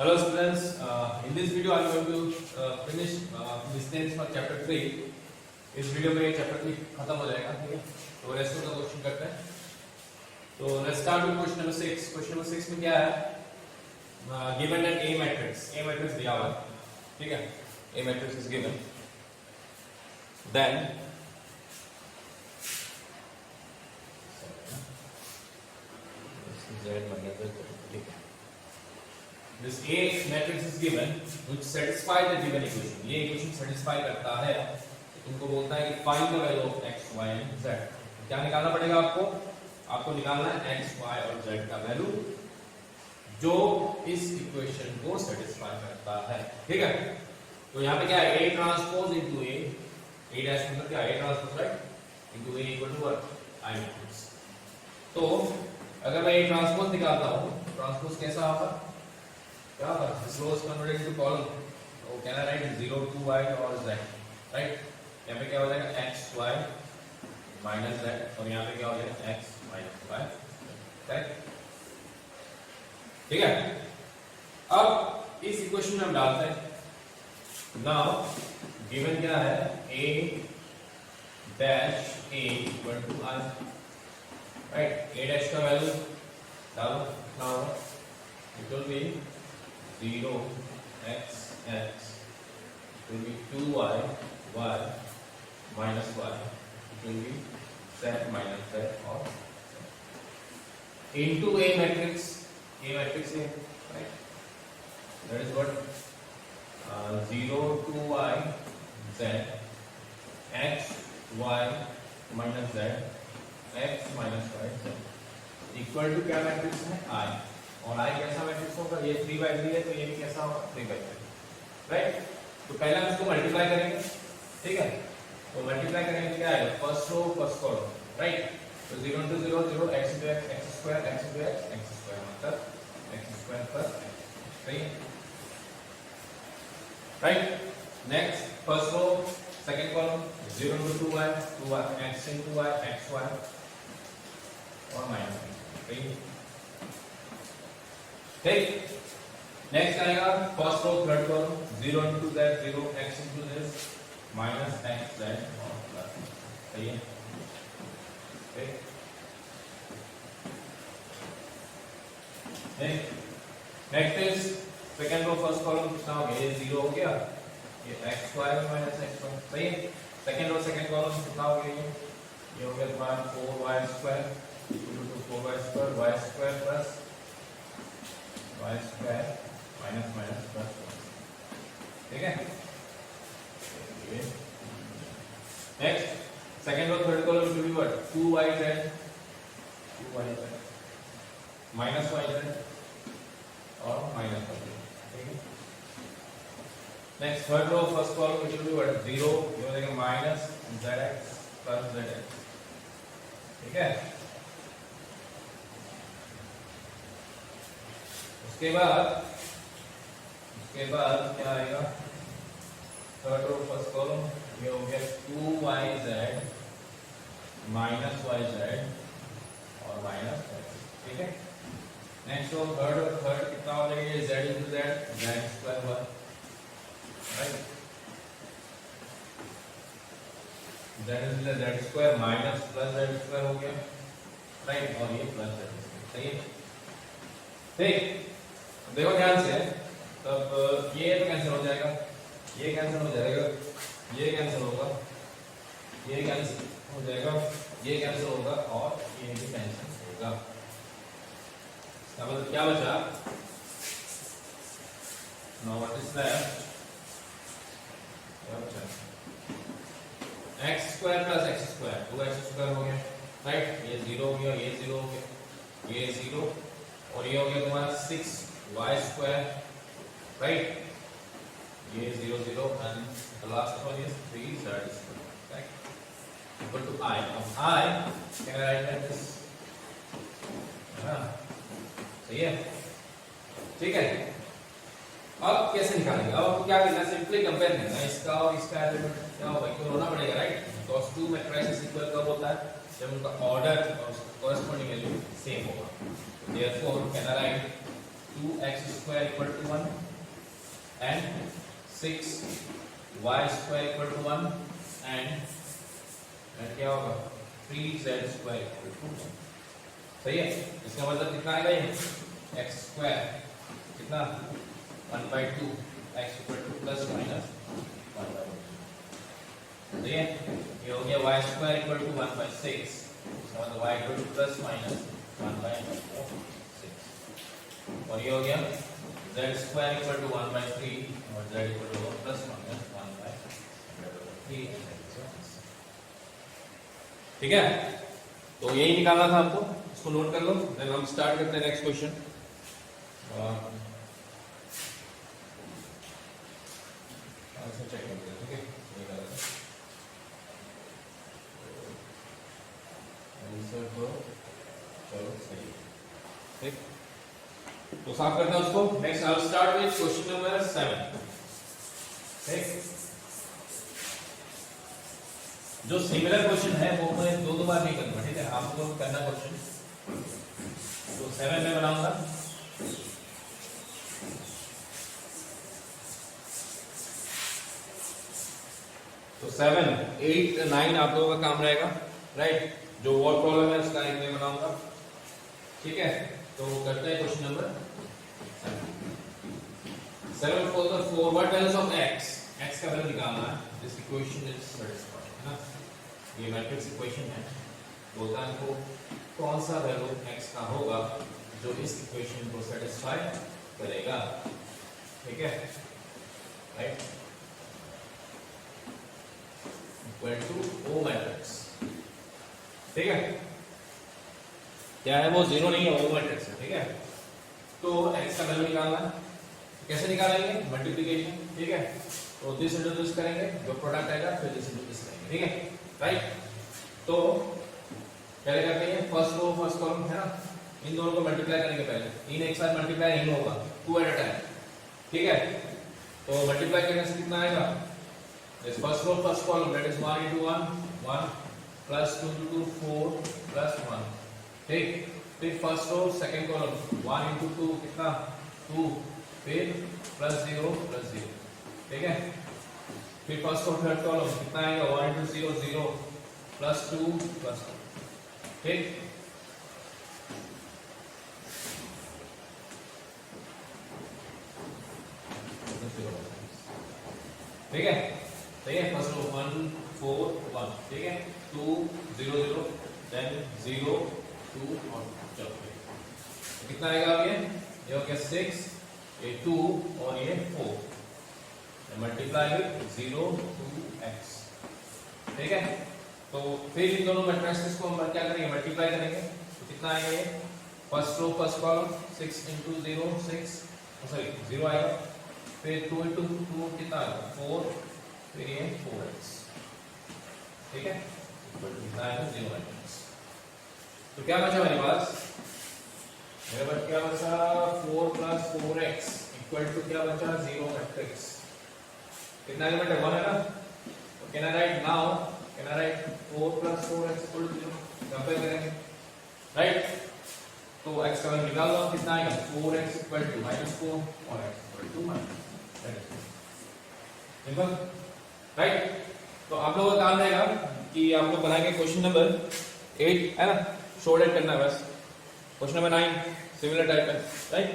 Hello students, in this video I am going to finish distance for chapter 3. इस video में chapter 3 खत्म हो जाएगा, ठीक है? तो रेस्ट का क्वेश्चन करते हैं. तो let's start with question number 6. Question number 6 में क्या है? Given an A matrix दिया हुआ है, ठीक है? A matrix is given. Then Z minus Z, ठीक है? This A matrix is given which satisfies the given equation. ये equation satisfy करता है. तुमको बोलता है कि find the value of x, y and z. क्या निकालना पड़ेगा आपको? आपको निकालना है x, y और z का वैल्यू जो इस इक्वेशन को सेटिस्फाई करता है, ठीक है? तो यहाँ पे क्या है? A transpose into A dash मतलब क्या है? A transpose right into A equal to what? I matrix. तो अगर मैं A ट्रांसपोज निकालता हूँ, ट्रांसपोज कैसा होगा? क्या होगा? This row is converted into column. तो क्या है? राइट 0 2 y और z, राइट? यहाँ पे क्या हो जाएगा? x y माइनस z और यहाँ पे क्या हो जाएगा? x minus y, right? ठीक है? अब इस इक्वेशन में हम डालते हैं. नाउ गिवन क्या है? a dash a equal to i, right? a dash का वैल्यू डालो. Now it will be 0 x x will be 2y y minus y, it will be z minus z or into A matrix A, right? That is what 0 2y z x y minus z x minus y z equal to क्या matrix है? I. और I कैसा matrix होगा? ये 3/3 है, तो ये भी कैसा होगा? 3/3, राइट? तो पहले हम इसको मल्टीप्लाई करेंगे, ठीक है? तो मल्टीप्लाई करेंगे तो क्या आएगा? First row first column, right? तो 0 into 0 0 x into x x square x into x square मतलब x square plus x, right? Right? Next first row second column 0 into 2y x into y x y और minus, right? ठीक. Next आएगा first row third column 0 into z 0 x into this minus x z और plus, सही है? ठीक. Next is second row first column कितना हो गया? ये 0 हो गया, ये x y minus x y, सही है? सेकंड रो सेकंड कॉलम कितना हो गया? ये हो गया तुम्हारा 4y square equal to 4y square y square plus y square minus minus plus, ठीक है? Next second row third column will be what? 2yz minus yz और माइनस yz, ठीक है? Next third row first column will be what? 0 ये हो जाएगा minus zx plus zx, ठीक है? उसके बाद क्या आएगा? थर्ड रो फर्स्ट कॉलम ये हो गया 2yz माइनस yz और माइनस x, ठीक है? नेक्स्ट रो थर्ड कितना हो जाएगा? ये z into z square y, right? z into z square minus plus z square हो गया, राइट? और ये प्लस z स्क्वायर, सही है? ठीक. देखो ध्यान से, तब ये तो कैंसिल हो जाएगा, ये कैंसिल हो जाएगा, ये कैंसिल होगा, ये कैंसिल हो जाएगा, ये कैंसिल होगा और ये भी कैंसिल होगा. मतलब क्या बचा? Now what is left? क्या बचा? x square plus x square 2x square हो गया, राइट? ये 0 हो गया, ये 0 हो गया, ये 0 और ये हो गया तुम्हारा 6y स्क्वायर, राइट? ये 0 0 and the last one is 3z square, right? Equal to I. Now I can I write like this? हाँ, सही है? ठीक है? अब कैसे निकालेंगे? अब आपको क्या करना है? सिंपली कंपेयर करना है इसका और इसका एलिमेंट. क्या होगा? क्यों होना पड़ेगा, राइट? cos 2 मैट्रिसेस इक्वल कब होता है? जब उनका ऑर्डर और कॉरेस्पॉन्डिंग वैल्यू सेम होगा. Therefore, can I write 2x² equal to 1 and 6y² equal to 1 and क्या होगा 3z² इक्वल टू 1। सही है, इसका मतलब कितना आएगा ये x² कितना 1/2 x equal two plus minus 1/2। सही है, ये हो गया y² इक्वल टू 1/6, इसका मतलब y equal two plus minus 1/6 और ये हो गया z² इक्वल टू 1/3 और z equal two plus minus 1/3। ठीक है, तो यही निकालना था हमको, इसको नोट कर लो। देन हम स्टार्ट करते हैं नेक्स्ट क्वेश्चन। चेक करते हैं, ठीक है, ये कर रहा था आंसर तो चलो सही, ठीक, तो साफ करते हैं उसको। Next I will start with question number 7। ठीक, जो सिमिलर क्वेश्चन है वो मैं दो बार नहीं करूंगा, ठीक है, आपको करना क्वेश्चन तो 7 में बनाऊंगा। तो 7, 8, 9 आप लोगों का काम रहेगा, राइट। जो वर्ड प्रॉब्लम है उसका एक में बनाऊंगा, ठीक है। तो करते हैं question number 7 for the 4 what values of x का वैल्यू निकालना है। दिस इक्वेशन इज सैटिस्फाइड, है ना, ये मैट्रिक्स इक्वेशन है। बोलता है को कौन सा वैल्यू x का होगा जो इस इक्वेशन को सैटिस्फाई करेगा, ठीक है, right, equal to O matrix, ठीक है। क्या है वो, जीरो नहीं है, O मैट्रिक्स है, ठीक है। तो x का वैल्यू निकालना है, कैसे निकालेंगे, मल्टीप्लिकेशन, ठीक है। तो दिस इंटू दिस करेंगे, जो प्रोडक्ट आएगा फिर दिस इंटू दिस करेंगे, ठीक है, राइट। तो पहले करते हैं फर्स्ट रो फर्स्ट कॉलम, है ना, इन दोनों को मल्टीप्लाई करेंगे पहले, इन एक साथ मल्टीप्लाई नहीं होगा, 2 एट अ टाइम, ठीक है। तो मल्टीप्लाई करने से कितना आएगा, this first row first column that is 1 into 1 1 plus 2 into 2 4 plus 1, ठीक। फिर first row second column 1 into 2 कितना 2, फिर प्लस 0 प्लस 0, ठीक है। फिर फर्स्ट और थर्ड कॉलम कितना आएगा 1 into 0 0 प्लस 2 प्लस 2, ठीक। ठीक है, सही है। फर्स्ट रो 1 4 1, ठीक है, 2 0 0 देन 0 2 और चलो कितना आएगा अब ये हो गया 6, ये 2 और ये 4, मल्टीप्लाई विद 0 2x, ठीक है। तो फिर इन दोनों मैट्रिसेस को हम क्या करेंगे, मल्टीप्लाई करेंगे, तो कितना आएगा ये first row first column 6 into 0 6, sorry 0 आएगा, फिर 2 into 2 कितना आएगा 4, फिर ये 4x, ठीक है, कितना आएगा 0 मैट्रिक्स। तो क्या बचा मेरे पास, मेरे पास क्या बचा 4 plus 4x इक्वल टू क्या बचा 0 मैट्रिक्स, कितना एलिमेंट है 1 है ना। तो can I write now, can I write 4 plus 4x equal to 0, compare करेंगे, राइट। तो x का वैल्यू निकाल लो, कितना आएगा 4x इक्वल टू -4 और x equal to -, simple, right. तो आप लोगों का काम रहेगा कि आप लोग बनाएंगे क्वेश्चन नंबर 8, है ना, शॉर्ट एड करना है बस। क्वेश्चन नंबर 9 सिमिलर टाइप है, right.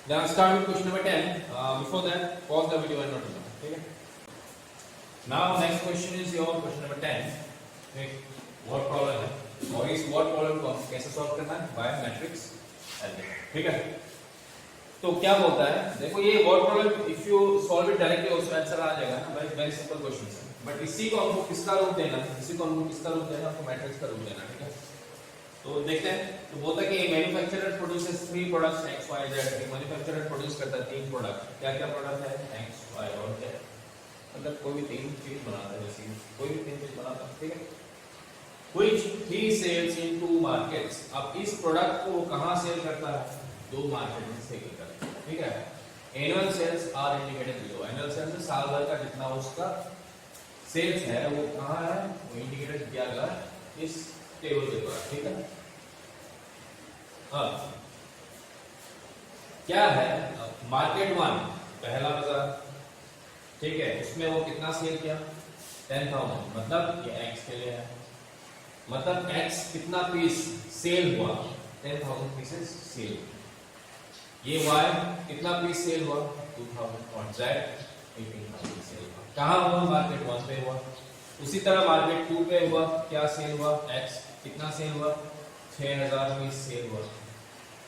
Then start with question number 10, before that pause the video and note down, ठीक है। Now next question is your question number 10, एक वर्ड प्रॉब्लम है और इस वर्ड प्रॉब्लम को कैसे सॉल्व करना है, बाय मैट्रिक्स एल्जेब्रा, ठीक है। तो क्या बोलता है, देखो ये word problem if you solve it directly उसका आंसर आ जाएगा ना, वेरी वेरी सिंपल क्वेश्चन है। बट इसी को हमको किसका रूप देना है, इसी को हमको किसका रूप देना है, आपको मैट्रिक्स का रूप देना है, ठीक है। तो देखते हैं, तो बोलता है कि manufacturer produces 3 products x y z, manufacturer produce करता है 3 प्रोडक्ट, क्या क्या प्रोडक्ट है x y और z, मतलब कोई भी 3 चीज बनाता है, जैसे कोई भी 3 चीज बनाता है, ठीक है। Which he sells in 2 markets, अब इस प्रोडक्ट को कहां सेल करता है, 2 मार्केट में सेल करता है, ठीक है। Annual sales are indicated below, annual sales साल भर का जितना उसका सेल्स है वो कहां है, वो इंडिकेटेड किया गया इस टेबल के द्वारा, ठीक है। हाँ क्या है, मार्केट 1 पहला बाजार, ठीक है, उसमें वो कितना सेल किया 10,000, मतलब ये x के लिए है, मतलब x कितना पीस सेल हुआ 10,000 पीसेस सेल, ये y कितना पीस सेल हुआ 2,000 और z 18,000 सेल हुआ। कहाँ हुआ, मार्केट 1 पे हुआ। उसी तरह मार्केट 2 पे हुआ, क्या सेल हुआ, x कितना सेल हुआ 6,000 पीस सेल हुआ,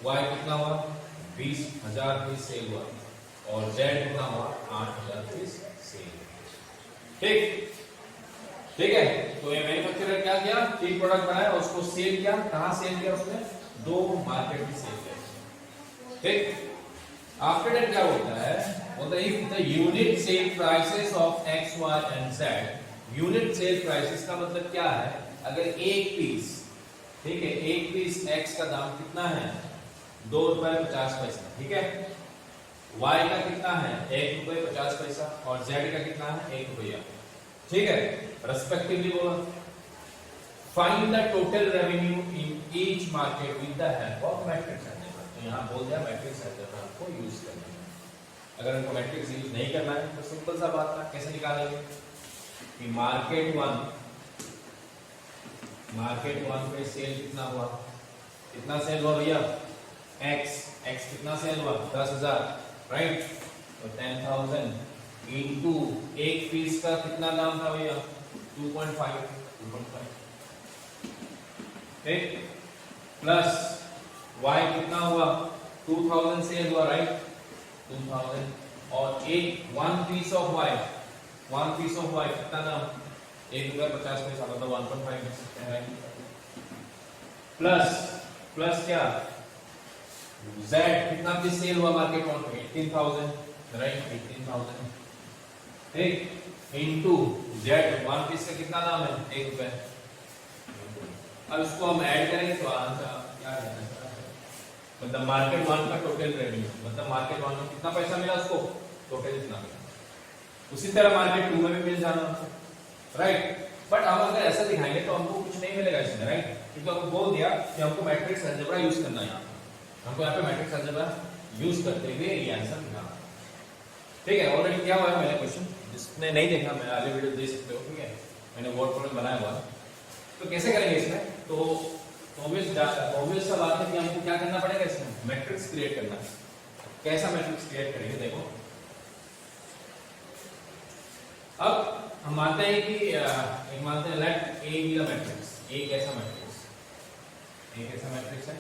y कितना हुआ 20,000 पीस सेल हुआ और z कितना हुआ 8,000 पीस सेल हुआ। ठीक, ठीक है। तो ये मैन्युफैक्चरर क्या किया, एक प्रोडक्ट बनाया और उसको सेल किया, कहां सेल किया उसने, 2 मार्केट में सेल किया। ठीक, आफ्टर दैट क्या होता है, बोलता है if the unit sale prices of x y and z, unit sale prices का मतलब क्या है, अगर एक पीस, ठीक है, एक पीस x का दाम कितना है ₹2.50, ठीक है, y का कितना है ₹1.50 और z का कितना है ₹1, ठीक है, रेस्पेक्टिवली बोला। Find the total revenue in each market with the help of matrix algebra. तो यहां बोल दिया मैट्रिक्स अलजेब्रा को यूज करना है। अगर हमको मैट्रिक्स यूज नहीं करना है तो सिंपल सा बात है, कैसे निकालेंगे कि मार्केट 1 पे सेल कितना हुआ, कितना सेल हुआ भैया x कितना सेल हुआ 10,000, राइट, तो 10,000 इनटू एक पीस का कितना दाम था भैया 2.5, ठीक, प्लस y कितना हुआ 2,000 सेल हुआ, राइट, 2,000 और एक वन पीस ऑफ y कितना दाम ₹1.50, मतलब 1.5 लिख सकते हैं, प्लस क्या z कितना पीस सेल हुआ मार्केट 1 पे 18,000, राइट, 18,000, ठीक, इनटू z वन पीस का कितना दाम है ₹1। अब इसको हम ऐड करेंगे तो आंसर क्या है, मतलब मार्केट 1 का टोटल रेवेन्यू, मतलब मार्केट 1 में कितना पैसा मिला उसको, टोटल इतना मिला। उसी तरह मार्केट 2 में भी मिल जाना, राइट, बट हम अगर ऐसा दिखाएंगे तो हमको कुछ नहीं मिलेगा इसमें, राइट, क्योंकि हमको बोल दिया कि हमको मैट्रिक्स अलजेब्रा यूज करना है, हमको यहाँ पे मैट्रिक्स अलजेब्रा यूज करते हुए ये आंसर निकालना, ठीक है। ऑलरेडी क्या हुआ है मेरा क्वेश्चन, जिसने नहीं देखा मैं आगे वीडियो दे सकते हो, ठीक है, मैंने वर्ड प्रोग्राम बनाया हुआ है। तो कैसे करेंगे इसमें, तो ऑब्वियस सा बात है कि हमको क्या करना पड़ेगा, इसमें मैट्रिक्स क्रिएट करना है। कैसा मैट्रिक्स क्रिएट करेंगे, देखो अब हम मानते हैं कि एक मानते हैं let A be the matrix, A कैसा मैट्रिक्स है,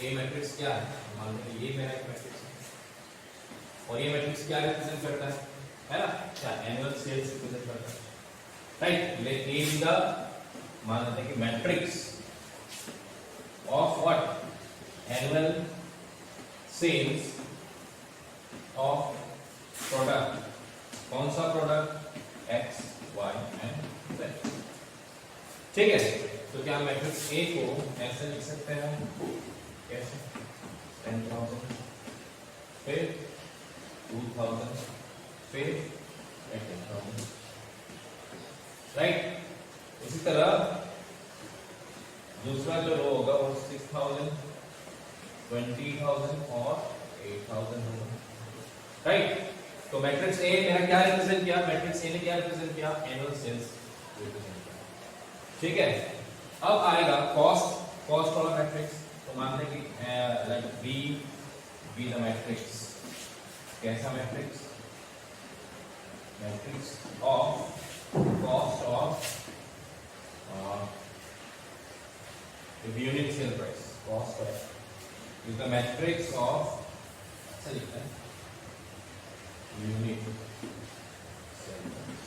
ए मैट्रिक्स क्या है, मानते हैं ये मेरा एक मैट्रिक्स है और ये मैट्रिक्स क्या रिप्रेजेंट करता है ना, क्या एनुअल सेल्स रिप्रेजेंट करता है, right, let A be the, मान लेते हैं कि matrix of what, annual sales of product, कौन सा product, x y and z, ठीक है। तो क्या मैट्रिक्स A को ऐसे लिख सकते हैं, कैसे, 10,000 फिर 2,000 फिर 18,000, राइट। इसी तरह दूसरा जो रो होगा वो 6,000, 20,000 और 8,000 होगा, राइट। तो मैट्रिक्स ए मेरा क्या रिप्रेजेंट किया, मैट्रिक्स ए ने क्या रिप्रेजेंट किया, एनुअल सेल्स रिप्रेजेंट किया, ठीक है। अब आएगा कॉस्ट वाला मैट्रिक्स, तो मान लें कि लाइक बी द मैट्रिक्स, कैसा matrix of cost of unit sale price, cost is the matrix of, ऐसा लिखते हैं, यूनिट सेल प्राइस,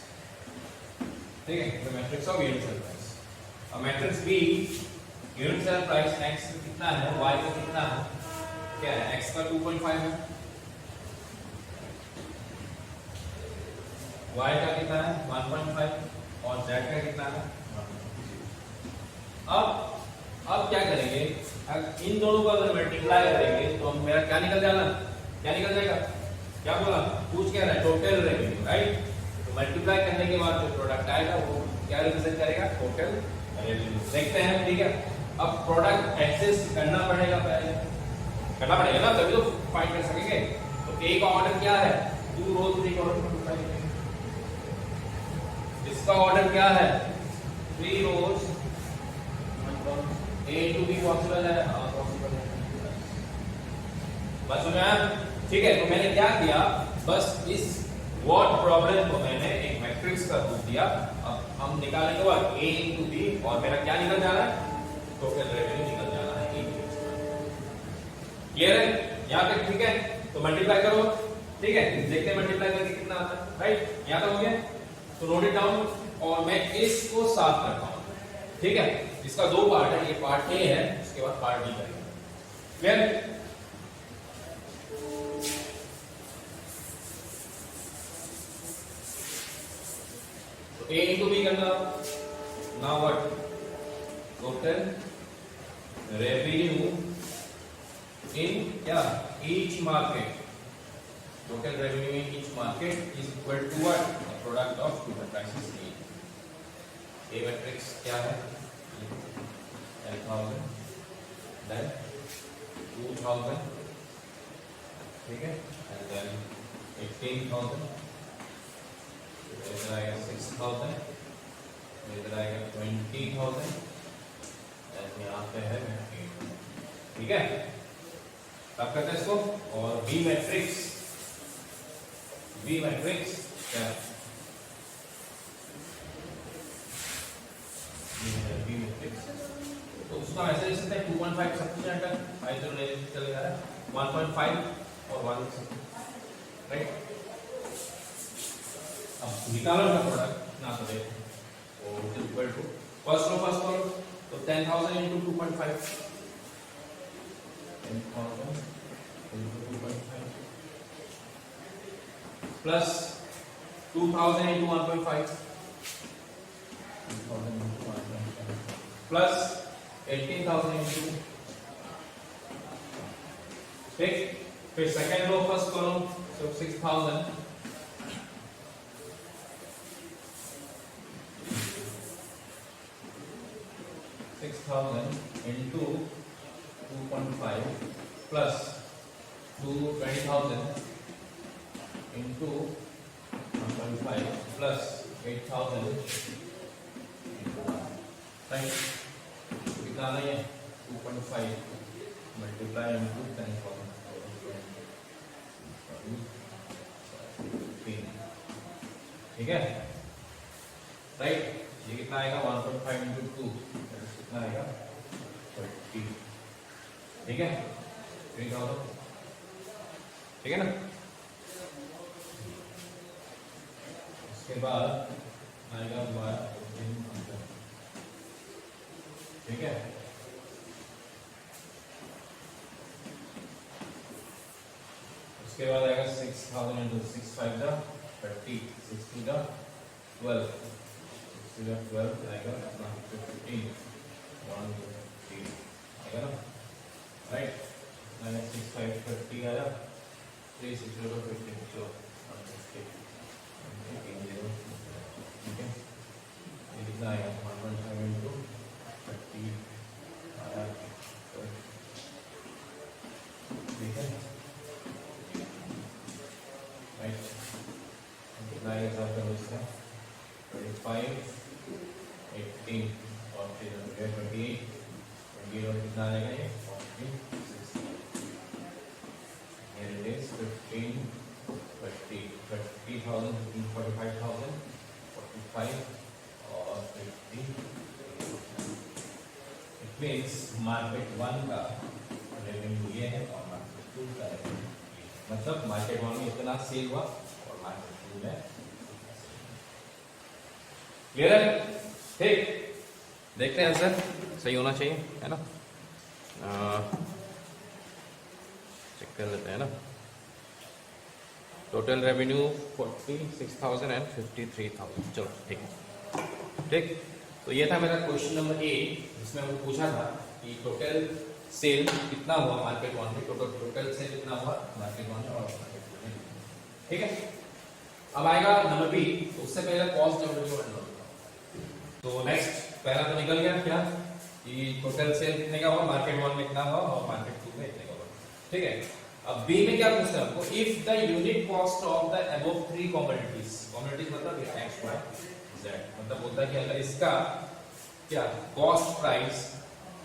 ठीक है, the matrix of unit sale price. अब matrix B unit sale price x का कितना है, y का कितना है, क्या है, x का 2.5 है, y का कितना है 1.5 और z का कितना है 1.0। अब क्या करेंगे, इन दोनों को अगर मल्टीप्लाई करेंगे तो मेरा क्या निकल जाएगा, क्या बोला, पूछ क्या रहा है, टोटल रेवेन्यू, राइट। तो मल्टीप्लाई करने के बाद जो प्रोडक्ट आएगा वो क्या रिप्रेजेंट करेगा, टोटल रेवेन्यू। देखते हैं, ठीक है। अब प्रोडक्ट एक्सेस करना पड़ेगा ना, तभी तो फाइंड कर सकेंगे। तो ए का ऑर्डर क्या है, 2 रोज 3 कॉलम। इसका ऑर्डर क्या है, 3 rows 1 column. A to B possible है, हां पॉसिबल है। बस में ठीक है। तो मैंने क्या किया, बस इस व्हाट प्रॉब्लम को मैंने एक मैट्रिक्स का रूप दिया। अब हम निकालेंगे वो a into b और मेरा क्या निकल जाना है, टोटल रेवेन्यू निकल जाना है। क्लियर है यहां तक, ठीक है। तो मल्टीप्लाई करो, ठीक है, देखते हैं मल्टीप्लाई करके कितना आता है, राइट। यहां तक हो गया, तो नोट इट डाउन और मैं इसको साफ करता हूं, ठीक है। इसका 2 पार्ट है, ये पार्ट ए है, उसके बाद पार्ट बी करेंगे। क्लियर। A into B करना। Now what? Total revenue in क्या? Each market. Total revenue in each market is equal to what? The product of two matrices A. A matrix क्या है? 10,000, then 2,000, ठीक है, and then 18,000. इधर आएगा 6,000, इधर आएगा 20,000, यहाँ पे है 8,000, ठीक है। तब करते हैं इसको। और बी मैट्रिक्स क्या है, बी मैट्रिक्स तो उसका ऐसे लिख सकते हैं 2.5 सफिशिएंट है, 5 जो ले चले जा रहा है, 1.5 और 1 राइट। अब निकालो ना प्रोडक्ट ना, तो देखो वो इक्वल टू फर्स्ट करो तो 10,000 into 2.5, 10,000 into 2.5 plus 2,000 into 1.5, 2,000 into 1.5 plus 18,000 into, ठीक। फिर सेकेंड रो फर्स्ट करो तो 6,000 into 2.5 plus 20,000 into 1.5 plus 8,000 into 1, right? कितना नहीं है 2.5 multiply into 10,000, ठीक है, राइट। ये कितना आएगा 1.5 into 2 कितना आएगा 30, ठीक है, 3,000, ठीक है ना। उसके बाद आएगा 12,000, ठीक है। उसके बाद आएगा 6,000 into 6 5 जा 30, 6 2 जा 12, 6 2 12 आएगा अपना 15, 1 3 आएगा ना, राइट। 6 5 30 आया, 3 6 0 15 चलो 150, ठीक है। ये कितना आएगा 1.5 into 30 आया, ठीक है, राइट। कितना आएगा सब का इसका 25 18 और फिर 28 और कितना आएगा ये 40 60, here it is 15 30 30,000 45,000 45 और 50, इट मीन्स मार्केट 1 का रेवेन्यू ये है और मार्केट 2 का रेवेन्यू, मतलब मार्केट 1 में इतना सेल हुआ और मार्केट 2 में, क्लियर है, ठीक। देखते हैं आंसर सही होना चाहिए, है ना। चेक कर लेते हैं ना। टोटल रेवेन्यू 46,000 एंड 53,000, चलो ठीक है, ठीक। तो ये था मेरा क्वेश्चन नंबर ए, जिसमें हमने पूछा था कि टोटल सेल कितना हुआ मार्केट 1 में, टोटल सेल कितना हुआ मार्केट 1 में और मार्केट 2 में, ठीक है। अब आएगा नंबर बी, तो उससे पहले कॉस्ट ऑफ रेवेन्यू। तो नेक्स्ट पहला तो निकल गया क्या कि टोटल सेल कितने का हुआ मार्केट 1 में कितना हुआ और मार्केट 2 में कितने का हुआ, ठीक है। अब बी में क्या पूछता है हमको, if the unit cost of the above three commodities, commodities मतलब एक्स वाई जेड, मतलब होता है कि अगर इसका क्या cost price,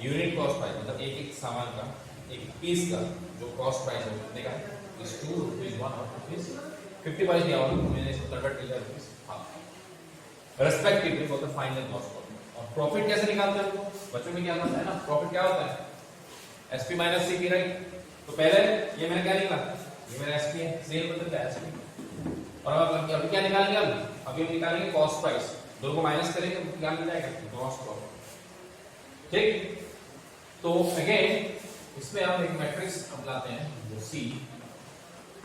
unit cost price मतलब एक एक सामान का, एक पीस का जो कॉस्ट प्राइस है कितने का है, इज 2 रुपीज 1 और रुपीज 50 पैसे दिया होगा, मैंने इसको कन्वर्ट किया rupees respectively for the final cost profit. और प्रॉफिट कैसे निकालते हैं, बच्चों में क्या आता है ना, प्रॉफिट क्या होता है, एसपी माइनस सीपी, राइट। तो पहले ये मैंने क्या निकाला, ये मेरा एसपी है, सेल बदलता है एसपी, और अब अभी क्या निकालेंगे, अभी हम निकालेंगे कॉस्ट प्राइस, दोनों को माइनस करेंगे तो क्या मिल जाएगा, कॉस्ट प्रॉफिट, ठीक। तो अगेन इसमें हम एक मैट्रिक्स हम लाते हैं जो see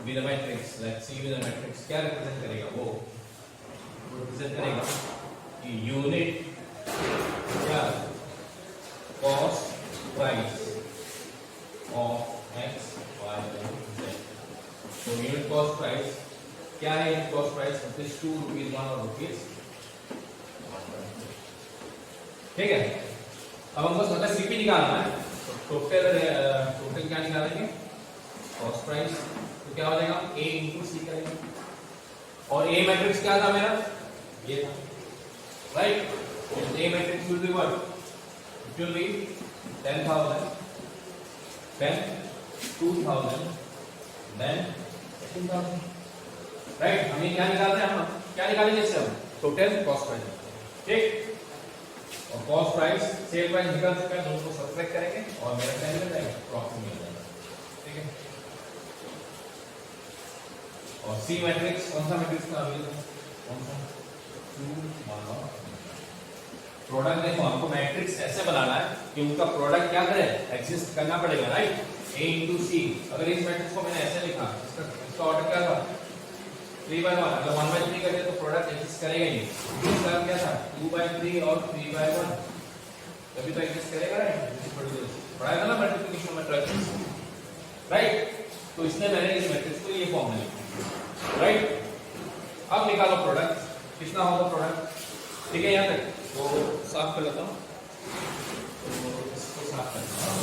with a matrix, let's see with a matrix क्या रिप्रेजेंट करेगा, वो रिप्रेजेंट करेगा कि यूनिट क्या cost price of X Y Z. तो यूनिट कॉस्ट प्राइस क्या है, unit cost price rupees 2 rupees 1 और रुपीज, ठीक है। अब हमको मतलब सीपी निकालना है, तो टोटल क्या निकालेंगे, कॉस्ट प्राइस, तो क्या हो जाएगा a इंटू सी करेंगे, और a मैट्रिक्स क्या था मेरा, ये था, right. a matrix will be what, it will B 10,000 then 2,000 then 15,000, right. हमें क्या निकालना है, हम क्या निकालेंगे इससे, हम टोटल कॉस्ट प्राइस, ठीक। और कॉस्ट प्राइस सेल प्राइस निकाल चुका है, दोनों को सब्ट्रैक्ट करेंगे और मेरा क्या मिल जाएगा, प्रॉफिट मिल जाएगा, ठीक है। और सी मैट्रिक्स कौन सा मैट्रिक्स का अवेलेबल, कौन सा, 2 1 और प्रोडक्ट। देखो हमको मैट्रिक्स ऐसे बनाना है कि उनका प्रोडक्ट क्या करे, एग्जिस्ट करना पड़ेगा, राइट। a into c, अगर इस मैट्रिक्स को मैंने ऐसे लिखा, इसका ऑर्डर क्या था 3/1, अगर 1/3 कर दिया तो प्रोडक्ट एग्जिस्ट करेगा ही नहीं। इसका क्या था 2/3 और 3/1, तभी तो एग्जिस्ट करेगा, राइट। पढ़ाया था ना मल्टीप्लिकेशन मैट्रिक्स, राइट। तो इसने मैंने इस मैट्रिक्स को ये फॉर्म में लिखा, राइट। अब निकालो प्रोडक्ट, कितना होगा प्रोडक्ट, ठीक है। यहाँ तक तो साफ कर लेता हूँ, तो इसको साफ करता हूँ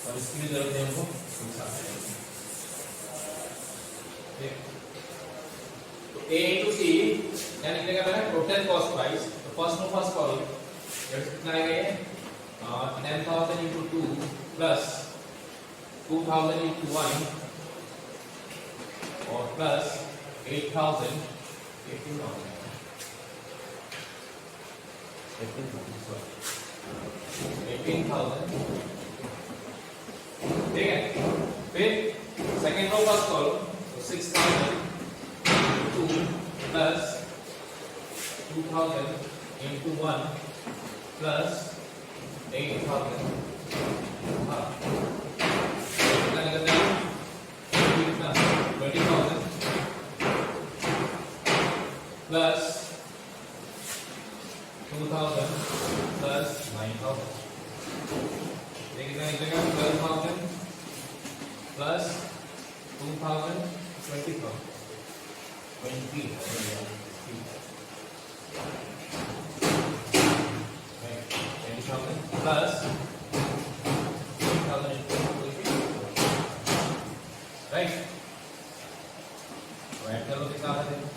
और इसकी भी जरूरत है हमको, साफ करेंगे, ठीक। तो a into c क्या निकलेगा मेरा, टोटल कॉस्ट प्राइस, तो फर्स्ट कॉलम कितना आएगा ये, 10,000 into 2 प्लस 2,000 into 1 और प्लस 8,000 18,000 ठीक है। फिर सेकेंड रो फर्स्ट कॉलम, तो 6,000 2 प्लस 2,000 into 1 प्लस 8,000 कितना निकलता है, कितना 20,000 प्लस 2,000 प्लस 9,000, ये कितना निकलेगा 12,000 प्लस 2,000 20,000 प्लस 8,000 राइट। राइट करो कितना आ जाएगा,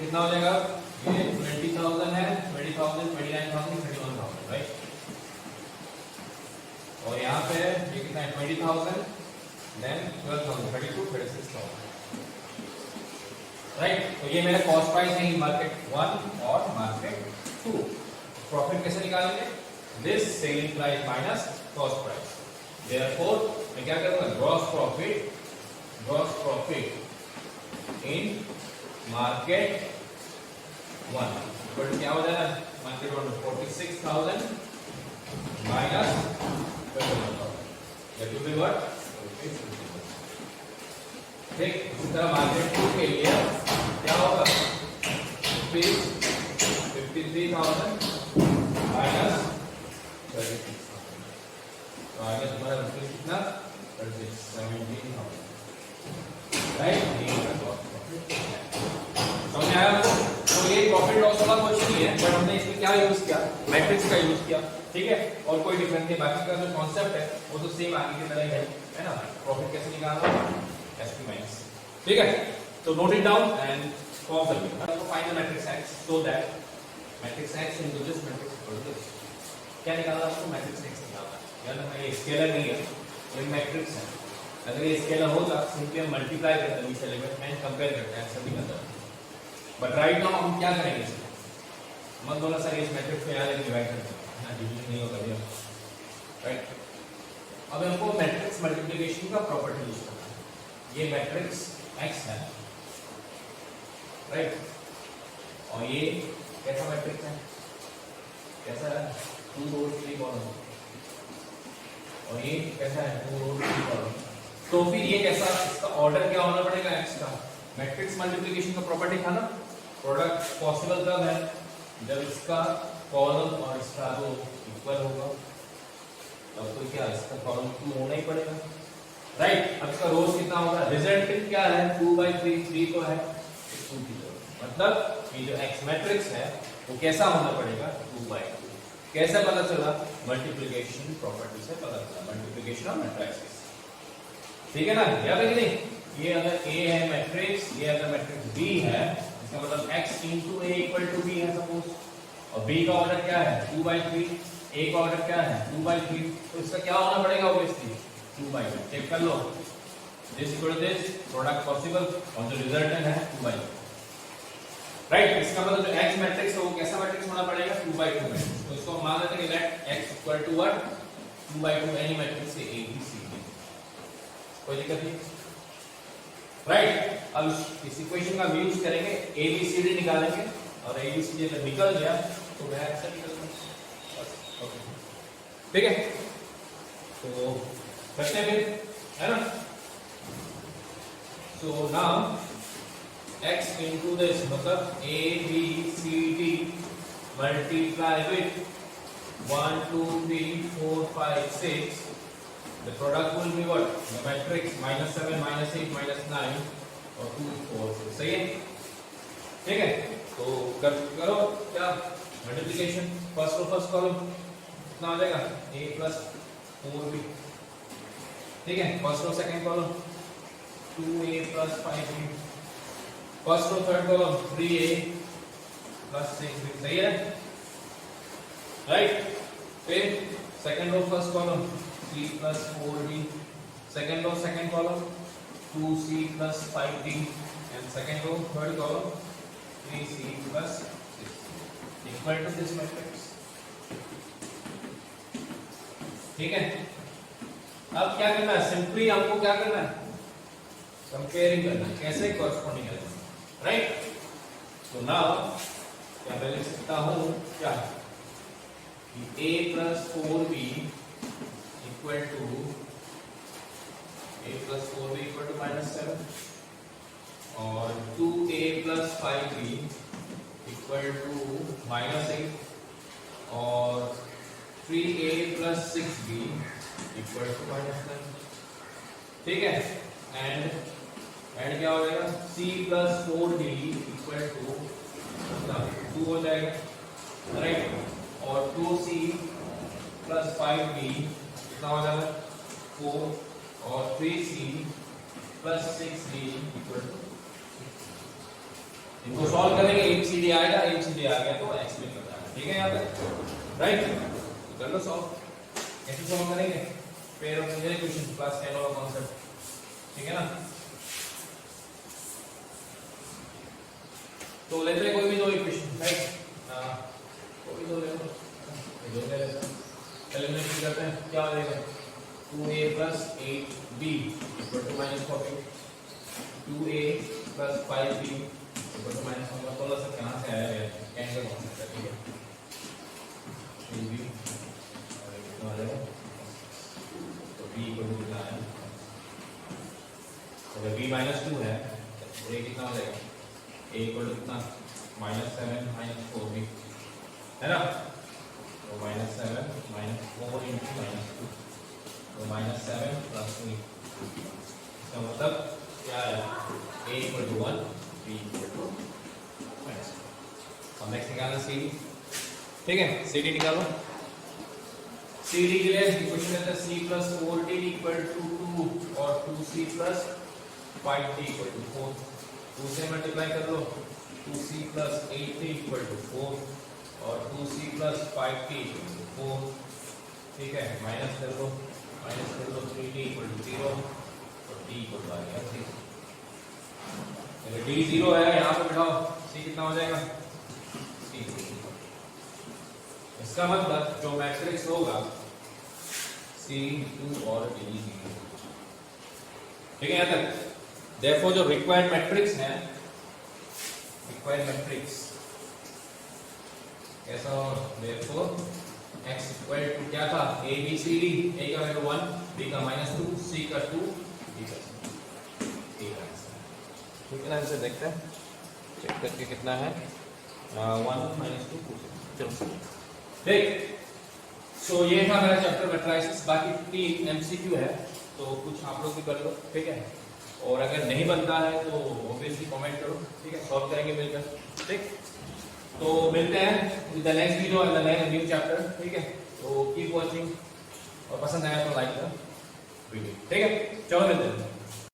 कितना हो जाएगा, ये 20,000 है, 20,000 29,000 31,000, राइट। और यहाँ पे ये कितना है 20,000 देन 12,000 32 36,000, राइट। तो ये मेरा कॉस्ट प्राइस है मार्केट 1 और मार्केट 2। प्रॉफिट कैसे निकालेंगे, this selling price minus cost price, therefore मैं क्या करूंगा, gross profit in market 1 but क्या हो जाएगा, market 1 46,000 minus 21,000, that will be what, ठीक। इसी तरह मार्केट 2 के लिए क्या होगा, 53,000 माइनस 36,000, तो आगे तुम्हारा रुपीज कितना 17,000, में आया आपको? तो ये प्रॉफिट लॉस वाला क्वेश्चन ही है, बट हमने इसमें क्या यूज किया, मैट्रिक्स का यूज किया, ठीक है। और कोई डिफरेंस नहीं, बाकी का जो कॉन्सेप्ट है वो तो सेम आगे की तरह ही है ना। प्रॉफिट कैसे निकालना, एसपी माइनस, ठीक है। तो note it down and solve the problem. Find the matrix x so that matrix x into this matrix equal to this. क्या निकालना है आपको, मैट्रिक्स x निकालना है। याद रखना ये स्केलर नहीं है, ये मैट्रिक्स है। अगर ये स्केलर होता सिंपली हम मल्टीप्लाई करते हैं इस एलिमेंट में, कंपेयर करते हैं सभी का। बट राइट नाउ हम क्या करेंगे, मत बोला सर इस मैट्रिक्स को यहाँ लेके डिवाइड करते हैं ना, डिवीजन नहीं होगा भैया, राइट। अब हमको मैट्रिक्स मल्टीप्लिकेशन का प्रॉपर्टी यूज करना है। ये मैट्रिक्स x है, राइट, और ये कैसा मैट्रिक्स है, कैसा है, 2 रो 3 कॉलम, और ये कैसा है, 2 रो 3 कॉलम। तो फिर ये कैसा, इसका ऑर्डर क्या होना पड़ेगा x का। मैट्रिक्स मल्टीप्लिकेशन का प्रॉपर्टी था ना, प्रोडक्ट पॉसिबल कब है, जब इसका कॉलम और इसका रो इक्वल होगा। तब तो क्या इसका कॉलम 2 होना ही पड़ेगा, राइट। अब इसका रोज कितना होगा, रिजल्टेंट क्या है, 2/3, 3 तो है, 2 की जरूरत, मतलब ये जो x मैट्रिक्स है वो कैसा होना पड़ेगा, 2/2। कैसे पता चला, मल्टीप्लिकेशन प्रॉपर्टी से पता चला, मल्टीप्लिकेशन ऑफ मैट्रिक्स, ठीक है ना। याद है कि नहीं, ये अगर a है मैट्रिक्स, ये अगर मैट्रिक्स b है, इसका मतलब x into a equal to b है सपोज, और b का ऑर्डर क्या है, 2/3, a का ऑर्डर क्या है, 2/3, तो इसका क्या होना पड़ेगा, ऑब्वियसली 2/2। चेक कर लो, this equal to this, product possible, और जो रिजल्टेंट है 2/2, राइट। इसका मतलब जो x मैट्रिक्स है वो कैसा मैट्रिक्स होना पड़ेगा, 2/2 मैट्रिक्स। तो इसको हम मान लेते हैं कि let x equal to what, 2/2 any matrix से a b c d, कोई दिक्कत नहीं, राइट। अब इस इक्वेशन का यूज करेंगे, a b c d निकालेंगे, और a b c d अगर निकल गया तो वह आंसर निकल गया, ओके, ठीक है। तो करते हैं फिर, है ना। So now x into this मतलब a b c d multiply with 1 2 3 4 5 6, the product will be what, the matrix -7 -8 -9 और 2 4 6, सही है, ठीक है। तो करो क्या, multiplication, first row first column कितना आ जाएगा, a plus 4b, ठीक है। First row second column 2a plus 5b, first row third column 3a plus 6b, सही है, राइट। फिर second row first column 3 plus 4b, second row second column 2c plus 5d, and second row third column 3c plus 6 equal to this matrix, ठीक है। अब क्या करना है, simply हमको क्या करना है, कंपेयरिंग करना है, कैसे कॉरस्पॉन्डिंग करना, राइट। तो नाउ क्या मैं लिख सकता हूं, क्या, a plus 4b equal to a plus 4b equal to -7, और 2a plus 5b equal to -8, और 3a plus 6b equal to -9, ठीक है। एंड क्या हो जाएगा, c plus 4d equal to 2 हो जाएगा, राइट। और 2c plus 5d कितना हो जाएगा, 4, और 3c plus 6d equal to, इनको सॉल्व करेंगे, ABCD आएगा, ABCD आ गया तो x में कर जाएगा, ठीक है यहाँ पे, राइट। तो कर लो सॉल्व, कैसे सॉल्व करेंगे, pair of engineering equation class 10 वाला कॉन्सेप्ट, ठीक है ना। तो लेते हैं कोई भी दो इक्वेशन, राइट, कोई दो ले लो, दो ले लेते हैं, एलिमिनेट करते हैं, क्या हो जाएगा, 2a plus 8b equal to -40, 2a plus 5b equal to -1, तो लग सकता कहाँ से आया है, कैंसिल कॉन्सेप्ट है, ठीक है। 2b और ये कितना आ जाएगा, तो b equal to कितना है, अगर b -2 है तो ये कितना हो जाएगा, a equal to कितना, -7 -4b, है ना। तो -7 -4 into -2, तो -7 plus 3, इसका मतलब क्या है, a equal to 1, b equal to और नेक्स्ट निकालना CD, ठीक है। CD निकालो। CD के लिए इक्वेशन है C plus 4D equal to 2 और 2C plus 5D equal to 4। 2 से मल्टीप्लाई कर लो, 2C plus 8D equal to 4 और 2C plus 5D equal to 4, ठीक है। माइनस कर लो 3D equal to 0 और D equal to आ गया 3। अगर D 0 है यहाँ पे बिठाओ, C कितना हो जाएगा? C। इसका मतलब जो मैट्रिक्स होगा C2 और D 0, ठीक है यहाँ तक। Therefore जो रिक्वायर्ड मैट्रिक्स है, रिक्वायर्ड मैट्रिक्स कैसा हो? Therefore x इक्वल टू क्या था? A B C D, A का वैल्यू 1, B का -2, C का 2, D का 3 का आंसर। ठीक है ना, इसे देखते हैं चेक करके कितना है। 1 -2 2। चलो ठीक। सो ये था मेरा चैप्टर मैट्रिसेस। बाकी 3 MCQ है, तो कुछ आप लोग भी कर लो, ठीक है। और अगर नहीं बनता है तो ऑब्वियसली कमेंट करो, ठीक है, सॉल्व करेंगे मिलकर, ठीक। तो मिलते हैं with the next video and the next new chapter, ठीक है। तो कीप वॉचिंग और पसंद आया तो लाइक करो वीडियो, ठीक है। चलो मिलते हैं।